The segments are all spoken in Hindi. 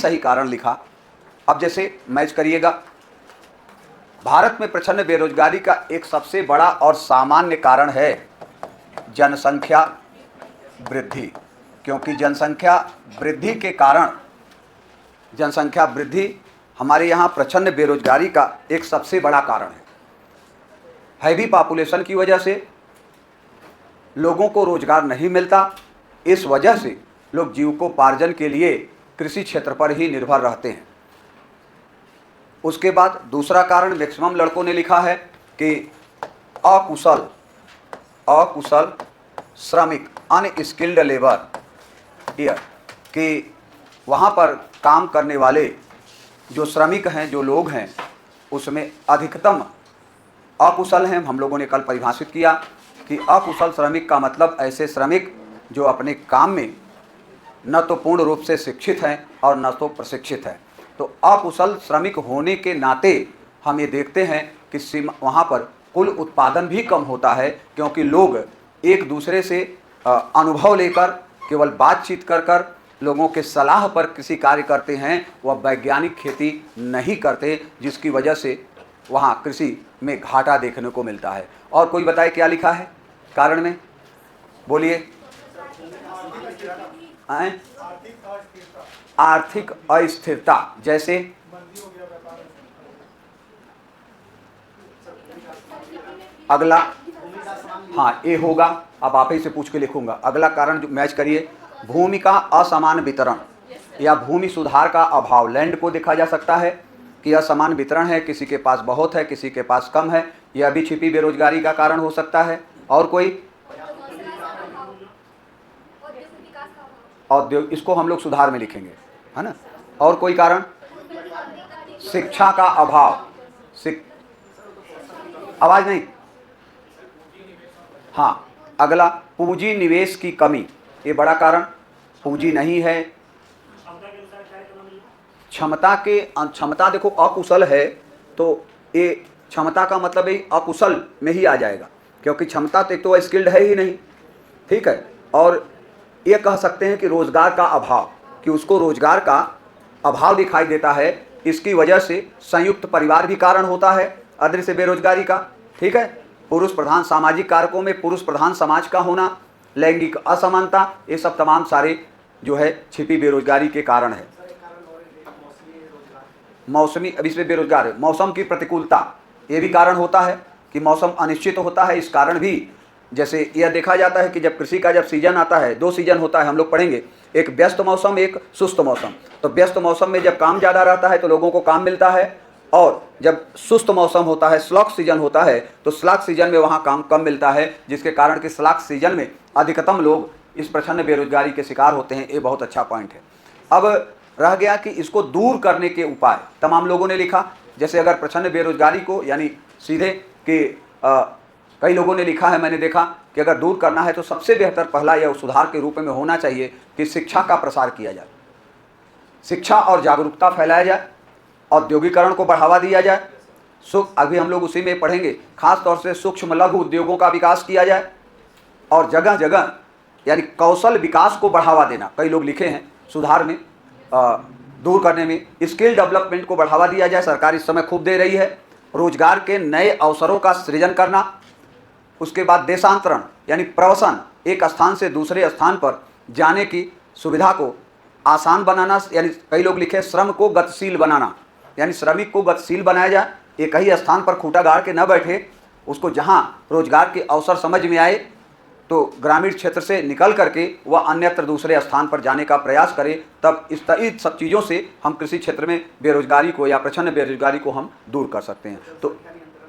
सही कारण लिखा। अब जैसे मैच करिएगा, भारत में प्रचंड बेरोजगारी का एक सबसे बड़ा और सामान्य कारण है जनसंख्या वृद्धि, क्योंकि जनसंख्या वृद्धि के कारण, जनसंख्या वृद्धि हमारे यहाँ प्रचंड बेरोजगारी का एक सबसे बड़ा कारण है। हैवी पॉपुलेशन की वजह से लोगों को रोजगार नहीं मिलता, इस वजह से लोग जीविकोपार्जन के लिए कृषि क्षेत्र पर ही निर्भर रहते हैं। उसके बाद दूसरा कारण मैक्सिमम लड़कों ने लिखा है कि अकुशल श्रमिक, अनस्किल्ड लेबर हियर, कि वहाँ पर काम करने वाले जो श्रमिक हैं, जो लोग हैं, उसमें अधिकतम अकुशल हैं। हम लोगों ने कल परिभाषित किया कि अकुशल श्रमिक का मतलब ऐसे श्रमिक जो अपने काम में न तो पूर्ण रूप से शिक्षित हैं और न तो प्रशिक्षित हैं। तो अकुशल श्रमिक होने के नाते हम ये देखते हैं कि वहाँ पर कुल उत्पादन भी कम होता है, क्योंकि लोग एक दूसरे से अनुभव लेकर, केवल बातचीत कर कर, लोगों के सलाह पर कृषि कार्य करते हैं, वह वैज्ञानिक खेती नहीं करते, जिसकी वजह से वहाँ कृषि में घाटा देखने को मिलता है। और कोई बताए क्या लिखा है कारण में, बोलिए। आर्थिक अस्थिरता, जैसे अगला, हाँ ये होगा, अब आप ही से पूछ के लिखूंगा। अगला कारण जो मैच करिए, भूमि का असमान वितरण या भूमि सुधार का अभाव। लैंड को देखा जा सकता है कि असमान वितरण है, किसी के पास बहुत है, किसी के पास कम है, यह भी छिपी बेरोजगारी का कारण हो सकता है। और कोई औद्योगिक, इसको हम लोग सुधार में लिखेंगे, है ना। और कोई कारण, शिक्षा का अभाव, आवाज नहीं, हाँ अगला पूंजी निवेश की कमी, ये बड़ा कारण, पूंजी नहीं है। क्षमता देखो, अकुशल है तो ये क्षमता का मतलब है अकुशल में ही आ जाएगा, क्योंकि क्षमता तो स्किल्ड है ही नहीं, ठीक है। और ये कह सकते हैं कि रोजगार का अभाव, कि उसको रोजगार का अभाव दिखाई देता है, इसकी वजह से संयुक्त परिवार भी कारण होता है अदृश्य बेरोजगारी का, ठीक है। पुरुष प्रधान सामाजिक कारकों में पुरुष प्रधान समाज का होना, लैंगिक असमानता, ये सब तमाम सारे जो है छिपी बेरोजगारी के कारण है। मौसमी, अब इसमें बेरोजगार है, मौसम की प्रतिकूलता, ये भी कारण होता है कि मौसम अनिश्चित होता है। इस कारण भी, जैसे यह देखा जाता है कि जब कृषि का जब सीजन आता है, दो सीजन होता है, हम लोग पढ़ेंगे, एक व्यस्त मौसम, एक सुस्त मौसम। तो व्यस्त मौसम में जब काम ज़्यादा रहता है तो लोगों को काम मिलता है, और जब सुस्त मौसम होता है, स्लॉक सीजन होता है, तो स्लॉक सीजन में वहाँ काम कम मिलता है, जिसके कारण कि स्लॉक सीजन में अधिकतम लोग इस प्रचंड बेरोजगारी के शिकार होते हैं। ये बहुत अच्छा पॉइंट है। अब रह गया कि इसको दूर करने के उपाय तमाम लोगों ने लिखा। जैसे अगर प्रचंड बेरोजगारी को, यानी सीधे कि कई लोगों ने लिखा है, मैंने देखा कि अगर दूर करना है तो सबसे बेहतर पहला यह सुधार के रूप में होना चाहिए कि शिक्षा का प्रसार किया जाए, शिक्षा और जागरूकता फैलाया जाए, औद्योगिकरण को बढ़ावा दिया जाए, अभी हम लोग उसी में पढ़ेंगे, खास तौर से सूक्ष्म लघु उद्योगों का विकास किया जाए, और जगह जगह यानी कौशल विकास को बढ़ावा देना, कई लोग लिखे हैं सुधार में, दूर करने में स्किल डेवलपमेंट को बढ़ावा दिया जाए, सरकार इस समय खूब दे रही है। रोजगार के नए अवसरों का सृजन करना, उसके बाद देशांतरण यानी प्रवसन, एक स्थान से दूसरे स्थान पर जाने की सुविधा को आसान बनाना, यानी कई लोग लिखे श्रम को गतिशील बनाना, यानी श्रमिक को गतिशील बनाया जाए, एक ही स्थान पर खूंटा गाड़ के न बैठे, उसको जहाँ रोजगार के अवसर समझ में आए तो ग्रामीण क्षेत्र से निकल करके वह अन्यत्र दूसरे स्थान पर जाने का प्रयास करे। तब इस सब चीज़ों से हम कृषि क्षेत्र में बेरोजगारी को या प्रचंड बेरोजगारी को हम दूर कर सकते हैं। तो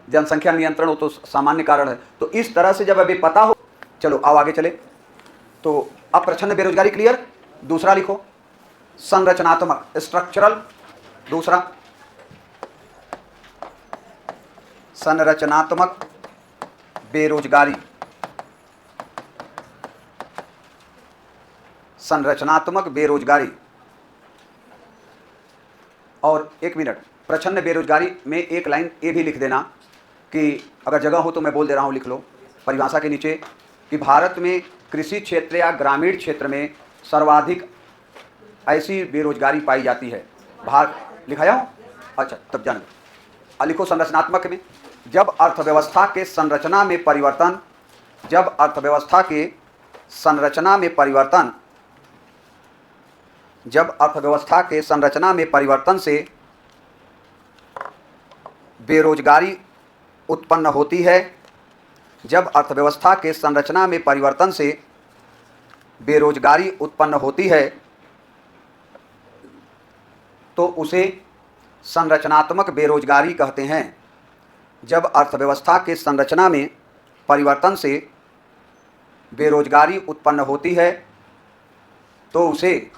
जनसंख्या नियंत्रण वो तो सामान्य कारण है। तो इस तरह से जब अभी पता हो, चलो अब आगे चले। तो अब प्रचंड बेरोजगारी क्लियर। दूसरा लिखो, संरचनात्मक, स्ट्रक्चरल। दूसरा संरचनात्मक बेरोजगारी, संरचनात्मक बेरोजगारी। और एक मिनट, प्रचंड बेरोजगारी में एक लाइन ये भी लिख देना कि अगर जगह हो तो मैं बोल दे रहा हूँ, लिख लो परिभाषा के नीचे कि भारत में कृषि क्षेत्र या ग्रामीण क्षेत्र में सर्वाधिक ऐसी बेरोजगारी पाई जाती है। बाहर लिखाया हो? अच्छा, तब जान लिखो संरचनात्मक में, जब अर्थव्यवस्था के संरचना में परिवर्तन, जब अर्थव्यवस्था के संरचना में परिवर्तन, जब अर्थव्यवस्था के संरचना में परिवर्तन से बेरोजगारी उत्पन्न होती है, जब अर्थव्यवस्था के संरचना में परिवर्तन से बेरोजगारी उत्पन्न होती है तो उसे संरचनात्मक बेरोजगारी कहते हैं। जब अर्थव्यवस्था के संरचना में परिवर्तन से बेरोजगारी उत्पन्न होती है तो उसे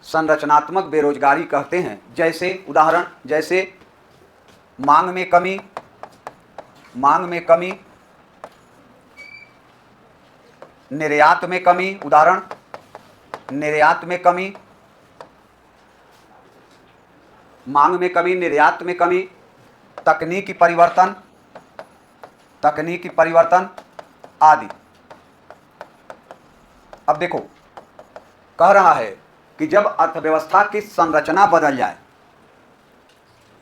संरचनात्मक बेरोजगारी कहते हैं। जैसे उदाहरण, जैसे मांग में कमी, मांग में कमी, निर्यात में कमी, उदाहरण निर्यात में कमी, मांग में कमी, निर्यात में कमी, तकनीकी परिवर्तन, तकनीकी परिवर्तन आदि। अब देखो, कह रहा है कि जब अर्थव्यवस्था की संरचना बदल जाए,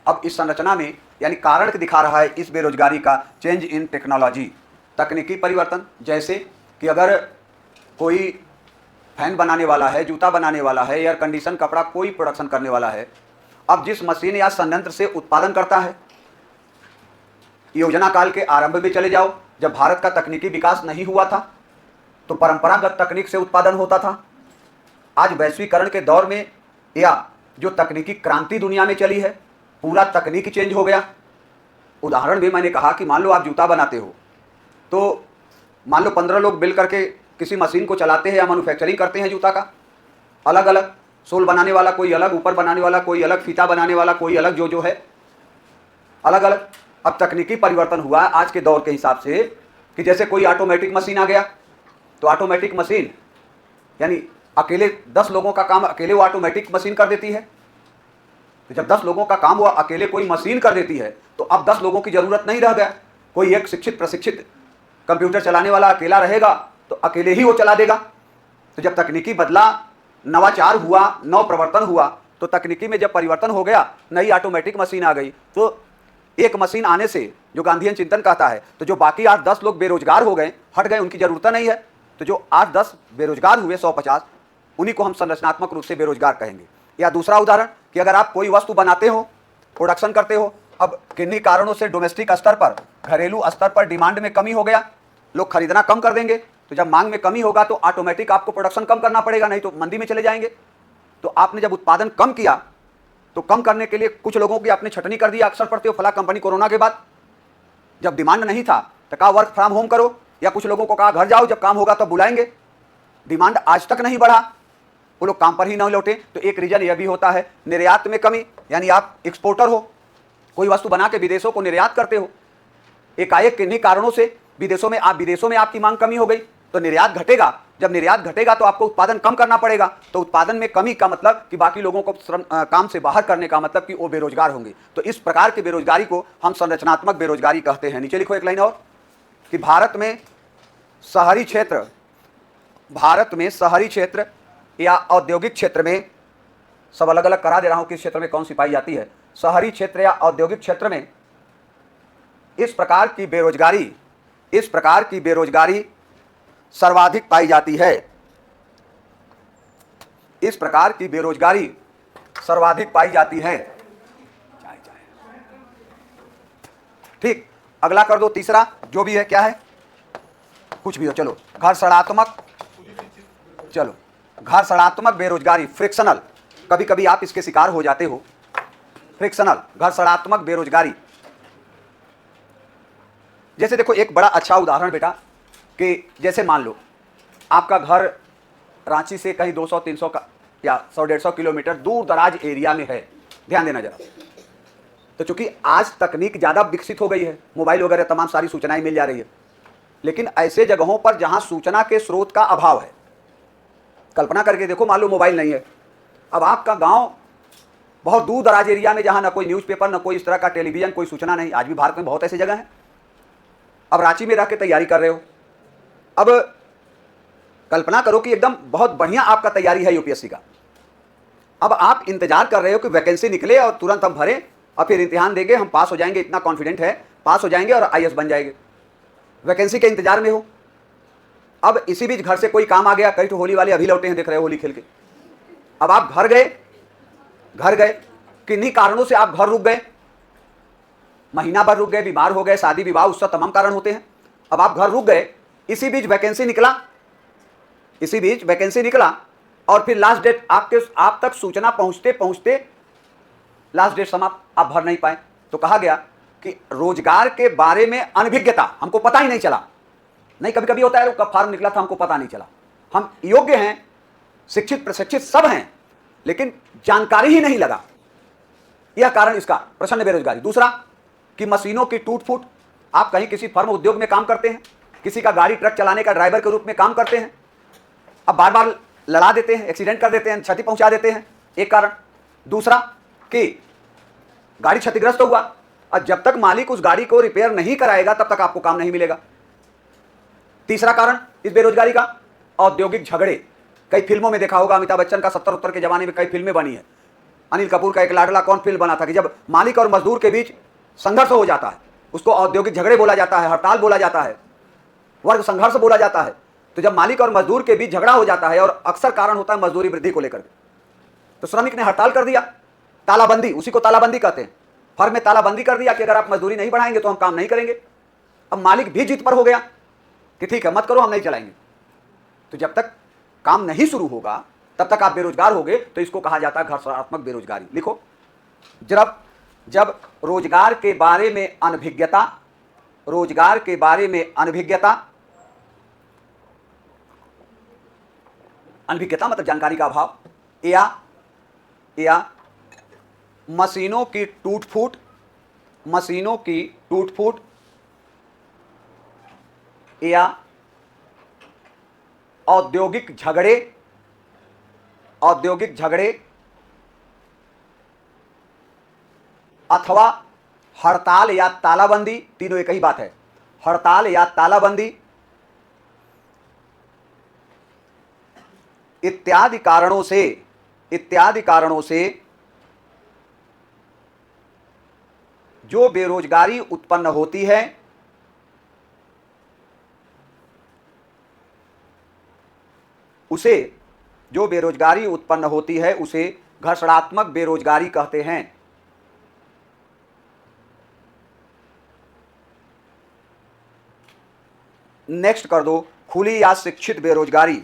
अब इस संरचना में यानी कारण दिखा रहा है इस बेरोजगारी का, चेंज इन टेक्नोलॉजी, तकनीकी परिवर्तन। जैसे कि अगर कोई फैन बनाने वाला है, जूता बनाने वाला है, एयर कंडीशन, कपड़ा, कोई प्रोडक्शन करने वाला है, अब जिस मशीन या संयंत्र से उत्पादन करता है, योजना काल के आरंभ में चले जाओ, जब भारत का तकनीकी विकास नहीं हुआ था तो परंपरागत तकनीक से उत्पादन होता था। आज वैश्वीकरण के दौर में या जो तकनीकी क्रांति दुनिया में चली है, पूरा तकनीक चेंज हो गया। उदाहरण भी मैंने कहा कि मान लो आप जूता बनाते हो तो मान लो 15 लोग मिल करके किसी मशीन को चलाते हैं या मैन्युफैक्चरिंग करते हैं जूता का, अलग अलग सोल बनाने वाला कोई अलग, ऊपर बनाने वाला कोई अलग, फीता बनाने वाला कोई अलग, जो है अलग अलग। अब तकनीकी परिवर्तन हुआ आज के दौर के हिसाब से कि जैसे कोई ऑटोमेटिक मशीन आ गया, तो ऑटोमेटिक मशीन यानी अकेले 10 लोगों का काम अकेले वो ऑटोमेटिक मशीन कर देती है। तो जब 10 लोगों का काम वो अकेले कोई मशीन कर देती है तो अब 10 लोगों की ज़रूरत नहीं रह गया। कोई एक शिक्षित प्रशिक्षित कंप्यूटर चलाने वाला अकेला रहेगा तो अकेले ही वो चला देगा। तो जब तकनीकी बदला, नवाचार हुआ, नव प्रवर्तन हुआ, तो तकनीकी में जब परिवर्तन हो गया, नई ऑटोमेटिक मशीन आ गई, तो एक मशीन आने से जो गांधीयन चिंतन कहता है, तो जो बाकी 8-10 लोग बेरोजगार हो गए, हट गए, उनकी ज़रूरत नहीं है। तो जो 8-10 बेरोजगार हुए, 100-50, उन्हीं को हम संरचनात्मक रूप से बेरोजगार कहेंगे। या दूसरा उदाहरण कि अगर आप कोई वस्तु बनाते हो, प्रोडक्शन करते हो, अब किन्हीं कारणों से डोमेस्टिक स्तर पर, घरेलू स्तर पर डिमांड में कमी हो गया, लोग खरीदना कम कर देंगे, तो जब मांग में कमी होगा तो ऑटोमेटिक आपको प्रोडक्शन कम करना पड़ेगा, नहीं तो मंदी में चले जाएंगे। तो आपने जब उत्पादन कम किया तो कम करने के लिए कुछ लोगों की आपने छटनी कर दी। अक्सर पढ़ते हो फला कंपनी कोरोना के बाद जब डिमांड नहीं था तो कहा वर्क फ्रॉम होम करो, या कुछ लोगों को कहा घर जाओ, जब काम होगा तो बुलाएंगे। डिमांड आज तक नहीं बढ़ा, वो लोग काम पर ही नहीं लौटे। तो एक रीजन यह भी होता है निर्यात में कमी, यानी आप एक्सपोर्टर हो, कोई वस्तु बना के विदेशों को निर्यात करते हो, एकाएक किन्हीं कारणों से विदेशों में आपकी मांग कमी हो गई तो निर्यात घटेगा। जब निर्यात घटेगा तो आपको उत्पादन कम करना पड़ेगा। तो उत्पादन में कमी का मतलब कि बाकी लोगों को काम से बाहर करने का मतलब कि वो बेरोजगार होंगे। तो इस प्रकार की बेरोजगारी को हम संरचनात्मक बेरोजगारी कहते हैं। नीचे लिखो एक लाइन और कि भारत में शहरी क्षेत्र या औद्योगिक क्षेत्र में, सब अलग अलग करा दे रहा हूं किस क्षेत्र में कौन सी पाई जाती है, शहरी क्षेत्र या औद्योगिक क्षेत्र में इस प्रकार की बेरोजगारी सर्वाधिक पाई जाती है। इस प्रकार की बेरोजगारी सर्वाधिक पाई जाती है। ठीक, अगला कर दो, तीसरा जो भी है, क्या है, कुछ भी हो, चलो घर्षणात्मक बेरोजगारी, फ्रिक्शनल, कभी कभी आप इसके शिकार हो जाते हो। फ्रिक्शनल, घर्षणात्मक बेरोजगारी। जैसे देखो एक बड़ा अच्छा उदाहरण बेटा कि जैसे मान लो आपका घर रांची से कहीं 200-300 का या 100-150 किलोमीटर दूर दराज एरिया में है। ध्यान देना जरा। तो चूंकि आज तकनीक ज़्यादा विकसित हो गई है, मोबाइल वगैरह तमाम सारी सूचनाएं मिल जा रही है, लेकिन ऐसे जगहों पर जहां सूचना के स्रोत का अभाव है, कल्पना करके देखो मान लो मोबाइल नहीं है, अब आपका गाँव बहुत दूर दराज एरिया में जहाँ ना कोई न्यूज़पेपर, ना कोई इस तरह का टेलीविज़न, कोई सूचना नहीं। आज भी भारत में बहुत ऐसी जगह हैं। अब रांची में रह के तैयारी कर रहे हो, अब कल्पना करो कि एकदम बहुत बढ़िया आपका तैयारी है यूपीएससी का, अब आप इंतजार कर रहे हो कि वैकेंसी निकले और तुरंत हम भरें और फिर इम्तिहान देंगे, हम पास हो जाएंगे, इतना कॉन्फिडेंट है, पास हो जाएंगे और आईएएस बन जाएंगे। वैकेंसी के इंतजार में हो। अब इसी बीच घर से कोई काम आ गया, कई तो होली वाले अभी लौटे हैं, देख रहे हो होली खेल के। अब आप घर गए, किन्हीं कारणों से आप घर रुक गए, महीना भर रुक गए, बीमार हो गए, शादी विवाह, उससे तमाम कारण होते हैं। अब आप घर रुक गए, इसी बीच वैकेंसी निकला और फिर लास्ट डेट आप तक सूचना पहुंचते पहुंचते लास्ट डेट समाप्त, आप भर नहीं पाए। तो कहा गया कि रोजगार के बारे में अनभिज्ञता, हमको पता ही नहीं चला। नहीं, कभी कभी होता है कब फॉर्म निकला था हमको पता नहीं चला। हम योग्य हैं, शिक्षित प्रशिक्षित सब हैं, लेकिन जानकारी ही नहीं लगा। यह कारण इसका प्रचंड बेरोजगारी। दूसरा कि मशीनों की टूट फूट। आप कहीं किसी फर्म उद्योग में काम करते हैं, किसी का गाड़ी ट्रक चलाने का ड्राइवर के रूप में काम करते हैं, अब बार बार लड़ा देते हैं, एक्सीडेंट कर देते हैं, क्षति पहुंचा देते हैं, एक कारण। दूसरा कि गाड़ी क्षतिग्रस्त हुआ और जब तक मालिक उस गाड़ी को रिपेयर नहीं कराएगा तब तक आपको काम नहीं मिलेगा। तीसरा कारण इस बेरोजगारी का औद्योगिक झगड़े। कई फिल्मों में देखा होगा, अमिताभ बच्चन का 70-70 के जमाने में कई फिल्में बनी है। अनिल कपूर का एक लाडला कौन फिल्म बना था कि जब मालिक और मजदूर के बीच संघर्ष हो जाता है, उसको औद्योगिक झगड़े बोला जाता है, हड़ताल बोला जाता है, वर्ग संघर्ष बोला जाता है। तो जब मालिक और मजदूर के बीच झगड़ा हो जाता है और अक्सर कारण होता है मजदूरी वृद्धि को लेकर, तो श्रमिक ने हड़ताल कर दिया, तालाबंदी, उसी को तालाबंदी कहते हैं। फर्म में तालाबंदी कर दिया कि अगर आप मजदूरी नहीं बढ़ाएंगे तो हम काम नहीं करेंगे। अब मालिक भी जिद पर हो गया कि ठीक है, मत करो, हम नहीं चलाएंगे। तो जब तक काम नहीं शुरू होगा तब तक आप बेरोजगार होगे। तो इसको कहा जाता है घर्षणात्मक बेरोजगारी। लिखो, जब रोजगार के बारे में अनभिज्ञता, रोजगार के बारे में अनभिज्ञता मतलब जानकारी का अभाव, या मशीनों की टूट फूट या औद्योगिक झगड़े अथवा हड़ताल या तालाबंदी, तीनों एक ही बात है, हड़ताल या तालाबंदी इत्यादि कारणों से जो बेरोजगारी उत्पन्न होती है उसे घर्षणात्मक बेरोजगारी कहते हैं। नेक्स्ट कर दो, खुली या शिक्षित बेरोजगारी।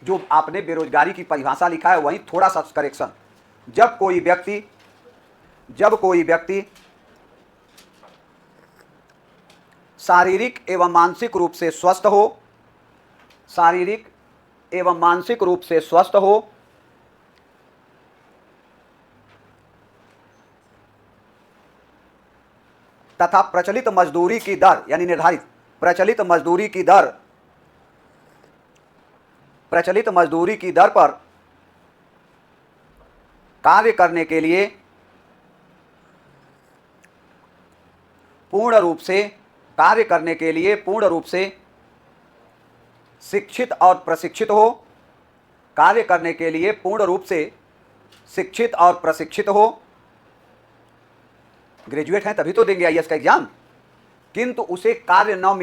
जो आपने बेरोजगारी की परिभाषा लिखा है वहीं थोड़ा सा करेक्शन। जब कोई व्यक्ति शारीरिक एवं मानसिक रूप से स्वस्थ हो तथा प्रचलित मजदूरी की दर यानी निर्धारित प्रचलित मजदूरी की दर पर कार्य करने के लिए पूर्ण रूप से शिक्षित और प्रशिक्षित हो। ग्रेजुएट हैं तभी तो देंगे आईएएस का एग्जाम। किंतु उसे कार्य न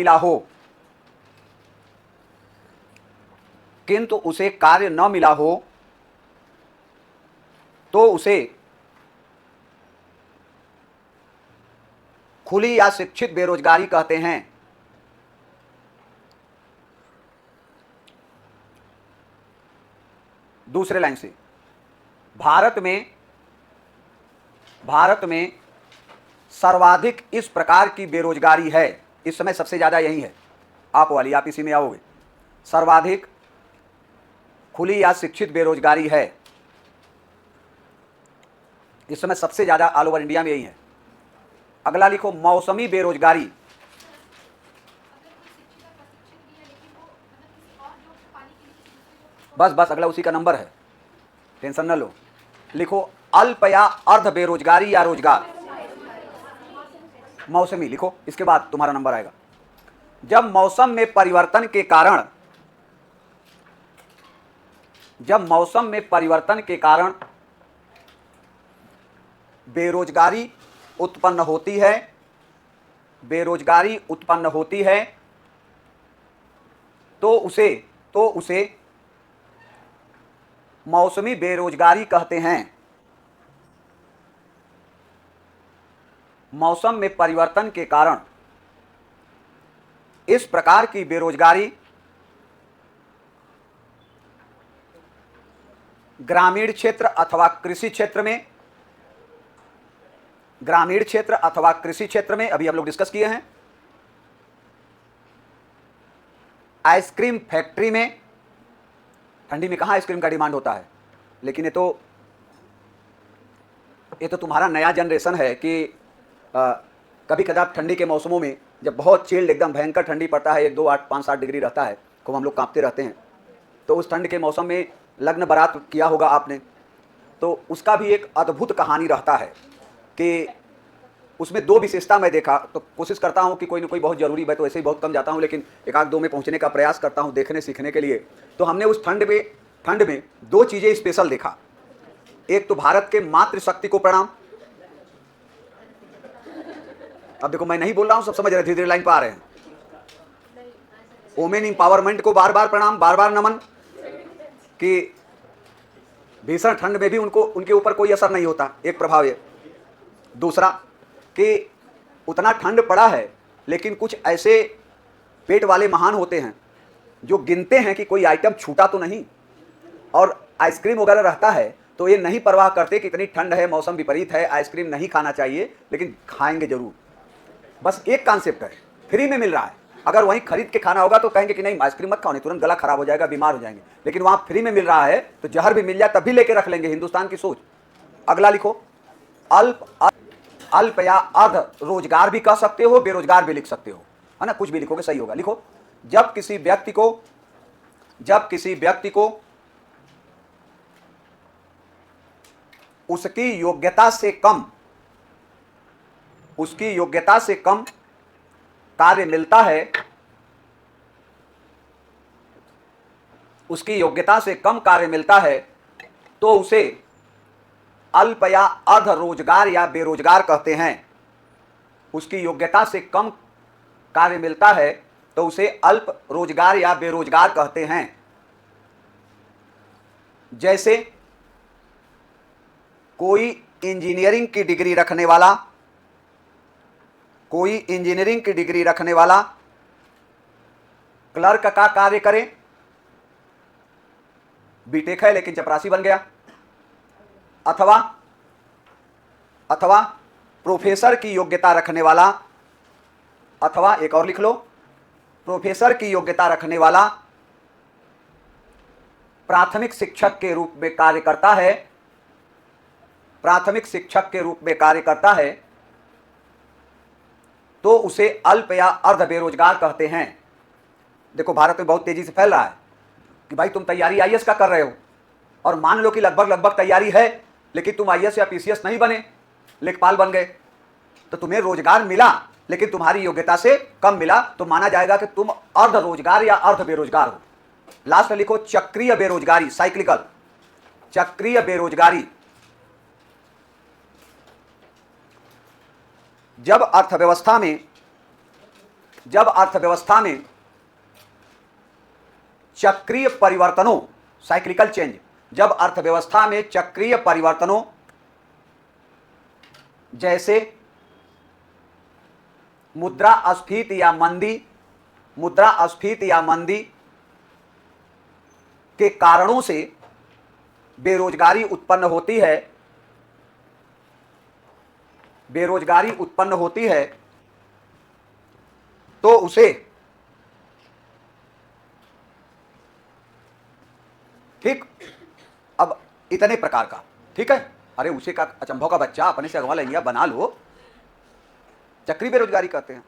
मिला हो तो उसे खुली या शिक्षित बेरोजगारी कहते हैं। दूसरे लाइन से, भारत में सर्वाधिक इस प्रकार की बेरोजगारी है। इस समय सबसे ज्यादा यही है, आप इसी में आओगे। सर्वाधिक खुली या शिक्षित बेरोजगारी है इस समय सबसे ज्यादा ऑल ओवर इंडिया में यही है। अगला लिखो, मौसमी बेरोजगारी। बस अगला उसी का नंबर है, टेंशन न लो। लिखो अल्प या अर्ध बेरोजगारी या रोजगार। मौसमी लिखो, इसके बाद तुम्हारा नंबर आएगा। जब मौसम में परिवर्तन के कारण बेरोजगारी उत्पन्न होती है तो उसे मौसमी बेरोजगारी कहते हैं। मौसम में परिवर्तन के कारण इस प्रकार की बेरोजगारी ग्रामीण क्षेत्र अथवा कृषि क्षेत्र में अभी हम लोग डिस्कस किए हैं। आइसक्रीम फैक्ट्री में, ठंडी में कहाँ आइसक्रीम का डिमांड होता है, लेकिन ये तो तुम्हारा नया जनरेशन है कि कभी कदार ठंडी के मौसमों में जब बहुत चिल्ड एकदम भयंकर ठंडी पड़ता है, 1, 2, 8, 5, 7 डिग्री रहता है, खूब हम लोग कांपते रहते हैं, तो उस ठंड के मौसम में लग्न बारात किया होगा आपने, तो उसका भी एक अद्भुत कहानी रहता है कि उसमें 2 विशेषता मैं देखा। तो कोशिश करता हूँ कि कोई ना कोई बहुत ज़रूरी, मैं तो ऐसे ही बहुत कम जाता हूँ, लेकिन 1-2 में पहुँचने का प्रयास करता हूँ देखने सीखने के लिए। तो हमने उस ठंड में 2 चीज़ें स्पेशल देखा। एक तो भारत के मातृशक्ति को प्रणाम। अब देखो मैं नहीं बोल रहा हूँ, सब समझ रहे, धीरे धीरे लाइन पर आ रहे हैं। वोमेन इंपावरमेंट को बार बार प्रणाम, बार बार नमन कि भीषण ठंड में भी उनके ऊपर कोई असर नहीं होता, एक प्रभाव है। दूसरा कि उतना ठंड पड़ा है लेकिन कुछ ऐसे पेट वाले महान होते हैं जो गिनते हैं कि कोई आइटम छूटा तो नहीं, और आइसक्रीम वगैरह रहता है तो ये नहीं परवाह करते कि इतनी ठंड है, मौसम विपरीत है, आइसक्रीम नहीं खाना चाहिए, लेकिन खाएंगे जरूर। बस एक कॉन्सेप्ट है, फ्री में मिल रहा है। अगर वहीं खरीद के खाना होगा तो कहेंगे कि नहीं आइसक्रीम मत खाओ, नहीं तुरंत गला खराब हो जाएगा, बीमार हो जाएंगे। लेकिन वहाँ फ्री में मिल रहा है तो जहर भी मिल जाए तब भी लेके रख लेंगे, हिंदुस्तान की सोच। अगला लिखो, अल्प या अर्ध रोजगार भी कह सकते हो, बेरोजगार भी लिख सकते हो, है ना, कुछ भी लिखोगे सही होगा। लिखो, जब किसी व्यक्ति को उसकी योग्यता से कम कार्य मिलता है, तो उसे अल्प या अर्ध रोजगार या बेरोजगार कहते हैं। उसकी योग्यता से कम कार्य मिलता है तो उसे अल्प रोजगार या बेरोजगार कहते हैं। जैसे कोई इंजीनियरिंग की डिग्री रखने वाला क्लर्क का कार्य करे, बीटेक है लेकिन चपरासी बन गया, अथवा प्रोफेसर की योग्यता रखने वाला, अथवा एक और लिख लो, प्रोफेसर की योग्यता रखने वाला प्राथमिक शिक्षक के रूप में कार्य करता है, तो उसे अल्प या अर्ध बेरोजगार कहते हैं। देखो भारत में बहुत तेजी से फैल रहा है कि भाई तुम तैयारी आईएएस का कर रहे हो, और मान लो कि लगभग तैयारी है, लेकिन तुम आईएएस या पीसीएस नहीं बने, लेखपाल बन गए, तो तुम्हें रोजगार मिला लेकिन तुम्हारी योग्यता से कम मिला, तो माना जाएगा कि तुम अर्ध रोजगार या अर्ध बेरोजगार हो। लास्ट में लिखो चक्रीय बेरोजगारी, साइक्लिकल, चक्रीय बेरोजगारी। जब अर्थव्यवस्था में चक्रीय परिवर्तनों, साइक्लिकल चेंज, जब अर्थव्यवस्था में चक्रीय परिवर्तनों जैसे मुद्रास्फीति या मंदी के कारणों से बेरोजगारी उत्पन्न होती है, तो उसे, ठीक, अब इतने प्रकार का, ठीक है। अरे उसे का अचंभव का बच्चा अपने से अगवा लिया बना लो, चक्री बेरोजगारी कहते हैं।